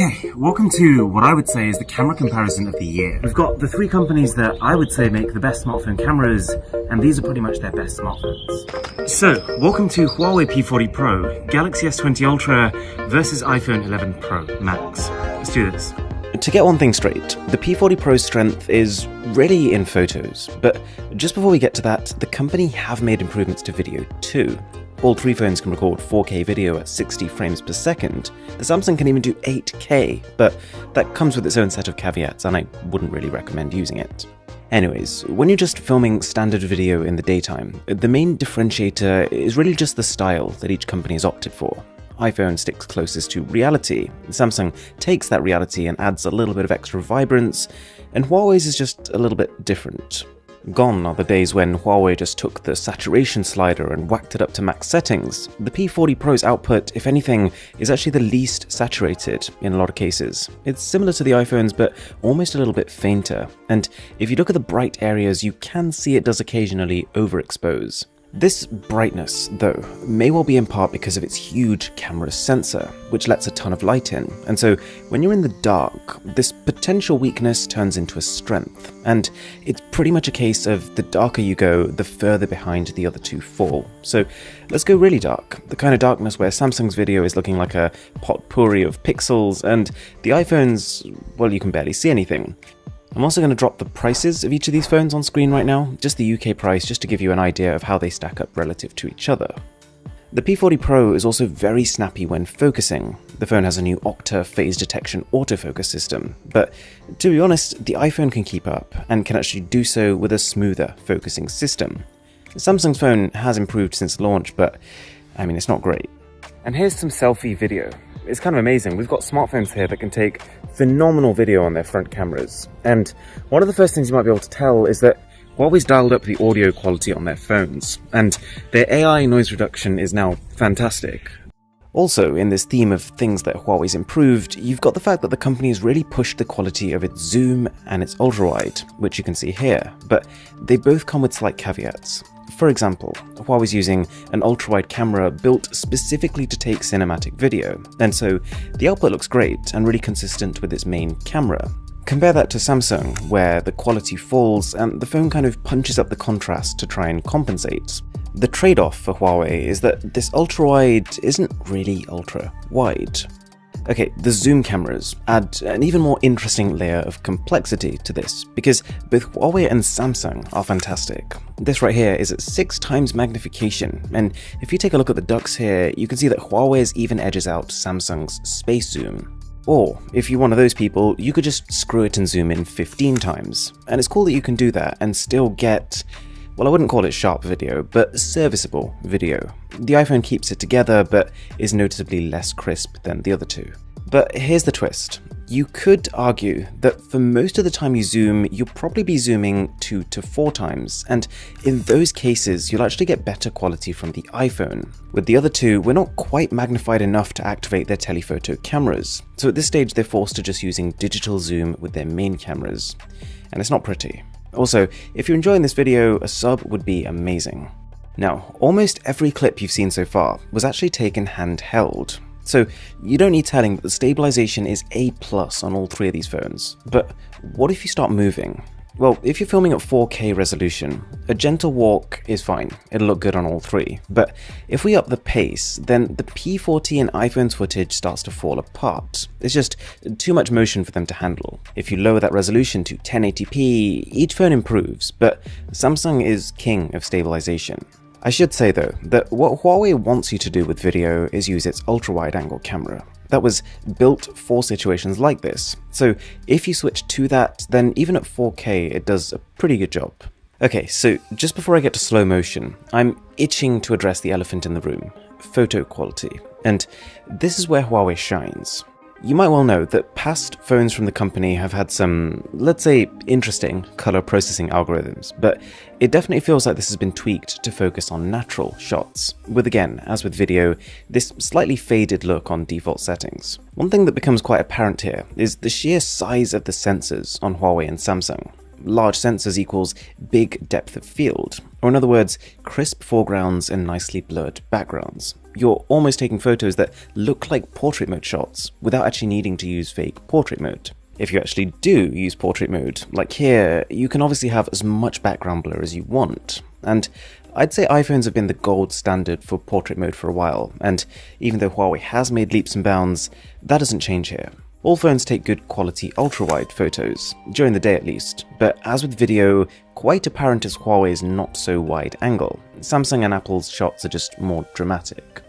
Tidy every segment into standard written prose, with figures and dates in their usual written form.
Okay, welcome to what I would say is the camera comparison of the year. We've got the three companies that I would say make the best smartphone cameras, and these are pretty much their best smartphones. So, welcome to Huawei P40 Pro, Galaxy S20 Ultra versus iPhone 11 Pro Max. Let's do this. To get one thing straight, the P40 Pro's strength is really in photos, but just before we get to that, the company have made improvements to video too. All three phones can record 4K video at 60 frames per second. The Samsung can even do 8K, but that comes with its own set of caveats, and I wouldn't really recommend using it. Anyways, when you're just filming standard video in the daytime, the main differentiator is really just the style that each company has opted for. iPhone sticks closest to reality, Samsung takes that reality and adds a little bit of extra vibrance, and Huawei's is just a little bit different. Gone are the days when Huawei just took the saturation slider and whacked it up to max settings. The P40 Pro's output, if anything, is actually the least saturated in a lot of cases. It's similar to the iPhones, but almost a little bit fainter, and if you look at the bright areas, you can see it does occasionally overexpose. This brightness, though, may well be in part because of its huge camera sensor, which lets a ton of light in, and so when you're in the dark, this potential weakness turns into a strength, and it's pretty much a case of the darker you go, the further behind the other two fall. So let's go really dark, the kind of darkness where Samsung's video is looking like a potpourri of pixels, and the iPhone's, well, you can barely see anything. I'm also going to drop the prices of each of these phones on screen right now, just the UK price, just to give you an idea of how they stack up relative to each other. The P40 Pro is also very snappy when focusing. The phone has a new Octa phase detection autofocus system, but to be honest, the iPhone can keep up, and can actually do so with a smoother focusing system. Samsung's phone has improved since launch, but I mean, it's not great. And here's some selfie video. It's kind of amazing. We've got smartphones here that can take phenomenal video on their front cameras. And one of the first things you might be able to tell is that Huawei's dialed up the audio quality on their phones, and their AI noise reduction is now fantastic. Also, in this theme of things that Huawei's improved, you've got the fact that the company has really pushed the quality of its zoom and its ultra-wide, which you can see here, but they both come with slight caveats. For example, Huawei's using an ultra-wide camera built specifically to take cinematic video, and so the output looks great and really consistent with its main camera. Compare that to Samsung, where the quality falls and the phone kind of punches up the contrast to try and compensate. The trade-off for Huawei is that this ultra-wide isn't really ultra-wide. Okay, the zoom cameras add an even more interesting layer of complexity to this, because both Huawei and Samsung are fantastic. This right here is at 6 times magnification, and if you take a look at the ducks here, you can see that Huawei's even edges out Samsung's space zoom. Or, if you're one of those people, you could just screw it and zoom in 15 times. And it's cool that you can do that and still get, well, I wouldn't call it sharp video, but serviceable video. The iPhone keeps it together, but is noticeably less crisp than the other two. But here's the twist. You could argue that for most of the time you zoom, you'll probably be zooming 2 to 4 times, and in those cases, you'll actually get better quality from the iPhone. With the other two, we're not quite magnified enough to activate their telephoto cameras, so at this stage they're forced to just using digital zoom with their main cameras, and it's not pretty. Also, if you're enjoying this video, a sub would be amazing. Now, almost every clip you've seen so far was actually taken handheld. So you don't need telling that the stabilization is A+ on all three of these phones. But what if you start moving? Well, if you're filming at 4K resolution, a gentle walk is fine, it'll look good on all three. But if we up the pace, then the P40 and iPhone's footage starts to fall apart. It's just too much motion for them to handle. If you lower that resolution to 1080p, each phone improves, but Samsung is king of stabilization. I should say though, that what Huawei wants you to do with video is use its ultra-wide angle camera. That was built for situations like this, so if you switch to that, then even at 4K it does a pretty good job. Okay, so just before I get to slow motion, I'm itching to address the elephant in the room, photo quality, and this is where Huawei shines. You might well know that past phones from the company have had some, let's say, interesting color processing algorithms, but it definitely feels like this has been tweaked to focus on natural shots, with again, as with video, this slightly faded look on default settings. One thing that becomes quite apparent here is the sheer size of the sensors on Huawei and Samsung. Large sensors equals big depth of field, or in other words, crisp foregrounds and nicely blurred backgrounds. You're almost taking photos that look like portrait mode shots without actually needing to use fake portrait mode. If you actually do use portrait mode, like here, you can obviously have as much background blur as you want. And I'd say iPhones have been the gold standard for portrait mode for a while, and even though Huawei has made leaps and bounds, that doesn't change here. All phones take good quality ultra-wide photos, during the day at least, but as with video, quite apparent is Huawei's not so wide angle. Samsung and Apple's shots are just more dramatic.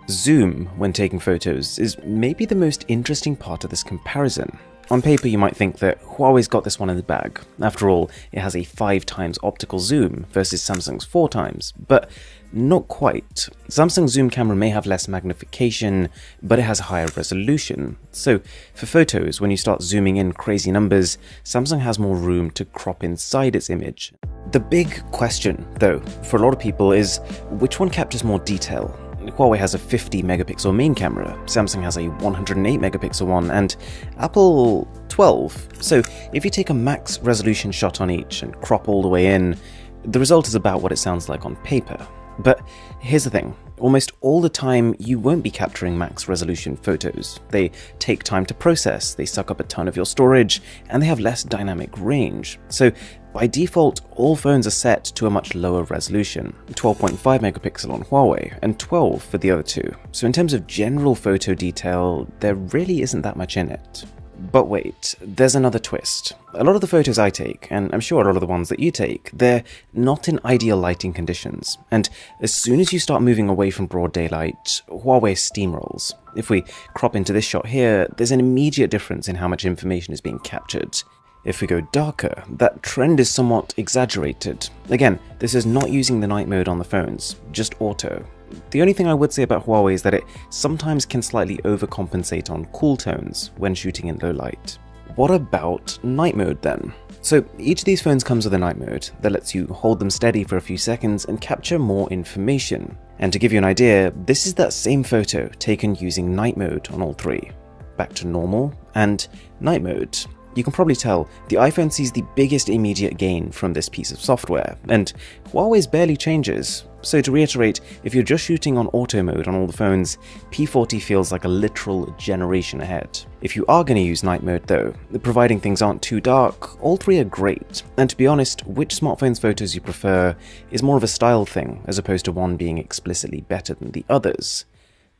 Zoom, when taking photos, is maybe the most interesting part of this comparison. On paper you might think that Huawei's got this one in the bag. After all, it has a 5 times optical zoom versus Samsung's 4 times, but not quite. Samsung's zoom camera may have less magnification, but it has a higher resolution. So for photos, when you start zooming in crazy numbers, Samsung has more room to crop inside its image. The big question, though, for a lot of people is which one captures more detail? Huawei has a 50 megapixel main camera, Samsung has a 108 megapixel one, and Apple 12. So if you take a max resolution shot on each and crop all the way in, the result is about what it sounds like on paper. But here's the thing, almost all the time you won't be capturing max resolution photos. They take time to process, they suck up a ton of your storage, and they have less dynamic range. So by default, all phones are set to a much lower resolution, 12.5 megapixel on Huawei and 12 for the other two. So in terms of general photo detail, there really isn't that much in it. But wait, there's another twist. A lot of the photos I take, and I'm sure a lot of the ones that you take, they're not in ideal lighting conditions. And as soon as you start moving away from broad daylight, Huawei steamrolls. If we crop into this shot here, there's an immediate difference in how much information is being captured. If we go darker, that trend is somewhat exaggerated. Again, this is not using the night mode on the phones, just auto. The only thing I would say about Huawei is that it sometimes can slightly overcompensate on cool tones when shooting in low light. What about night mode then? So each of these phones comes with a night mode that lets you hold them steady for a few seconds and capture more information. And to give you an idea, this is that same photo taken using night mode on all three. Back to normal and night mode. You can probably tell the iPhone sees the biggest immediate gain from this piece of software, and Huawei's barely changes. So to reiterate, if you're just shooting on auto mode on all the phones, P40 feels like a literal generation ahead. If you are going to use night mode though, providing things aren't too dark, all three are great. And to be honest, which smartphone's photos you prefer is more of a style thing as opposed to one being explicitly better than the others.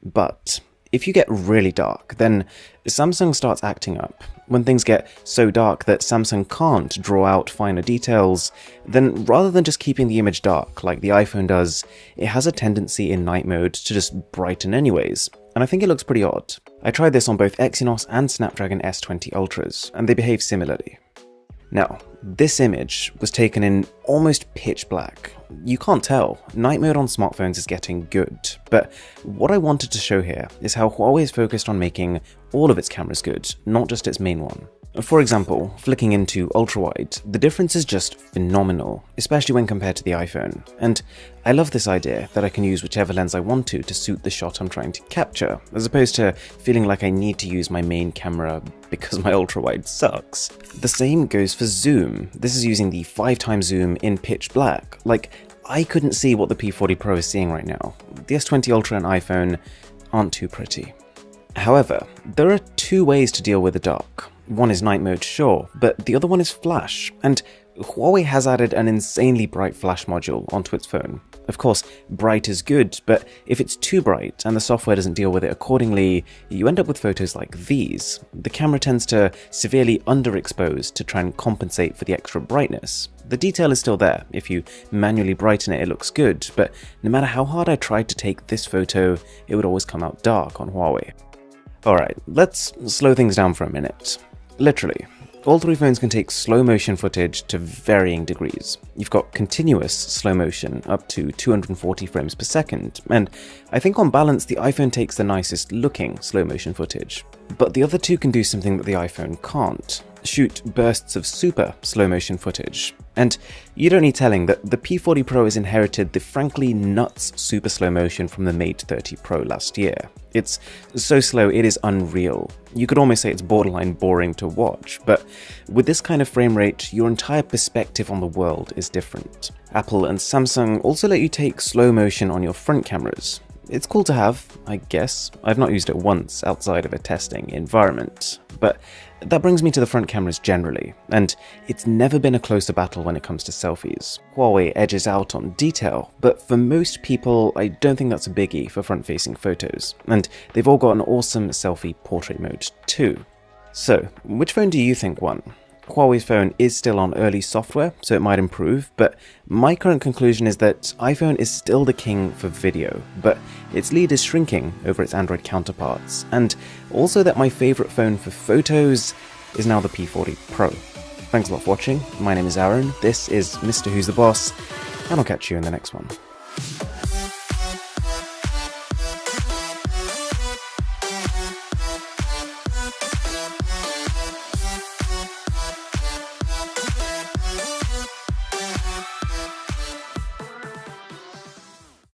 But if you get really dark, then Samsung starts acting up. When things get so dark that Samsung can't draw out finer details, then rather than just keeping the image dark like the iPhone does, it has a tendency in night mode to just brighten anyways, and I think it looks pretty odd. I tried this on both Exynos and Snapdragon S20 Ultras, and they behave similarly. Now, this image was taken in almost pitch black. You can't tell, night mode on smartphones is getting good, but what I wanted to show here is how Huawei is focused on making all of its cameras good, not just its main one. For example, flicking into ultra-wide, the difference is just phenomenal, especially when compared to the iPhone. And I love this idea that I can use whichever lens I want to suit the shot I'm trying to capture, as opposed to feeling like I need to use my main camera because my ultra-wide sucks. The same goes for zoom. This is using the 5x zoom in pitch black. Like, I couldn't see what the P40 Pro is seeing right now. The S20 Ultra and iPhone aren't too pretty. However, there are two ways to deal with the dark. One is night mode, sure, but the other one is flash, and Huawei has added an insanely bright flash module onto its phone. Of course, bright is good, but if it's too bright and the software doesn't deal with it accordingly, you end up with photos like these. The camera tends to severely underexpose to try and compensate for the extra brightness. The detail is still there. If you manually brighten it, it looks good, but no matter how hard I tried to take this photo, it would always come out dark on Huawei. Alright, let's slow things down for a minute. Literally, all three phones can take slow motion footage to varying degrees. You've got continuous slow motion up to 240 frames per second, and I think on balance the iPhone takes the nicest looking slow motion footage. But the other two can do something that the iPhone can't. Shoot bursts of super slow motion footage. And you don't need telling that the P40 Pro has inherited the frankly nuts super slow motion from the Mate 30 Pro last year. It's so slow it is unreal. You could almost say it's borderline boring to watch, but with this kind of frame rate, your entire perspective on the world is different. Apple and Samsung also let you take slow motion on your front cameras. It's cool to have, I guess. I've not used it once outside of a testing environment. But that brings me to the front cameras generally, and it's never been a closer battle when it comes to selfies. Huawei edges out on detail, but for most people, I don't think that's a biggie for front-facing photos, and they've all got an awesome selfie portrait mode too. So, which phone do you think won? Huawei's phone is still on early software, so it might improve, but my current conclusion is that iPhone is still the king for video, but its lead is shrinking over its Android counterparts, and also that my favourite phone for photos is now the P40 Pro. Thanks a lot for watching, my name is Aaron, this is Mr. Who's the Boss, and I'll catch you in the next one.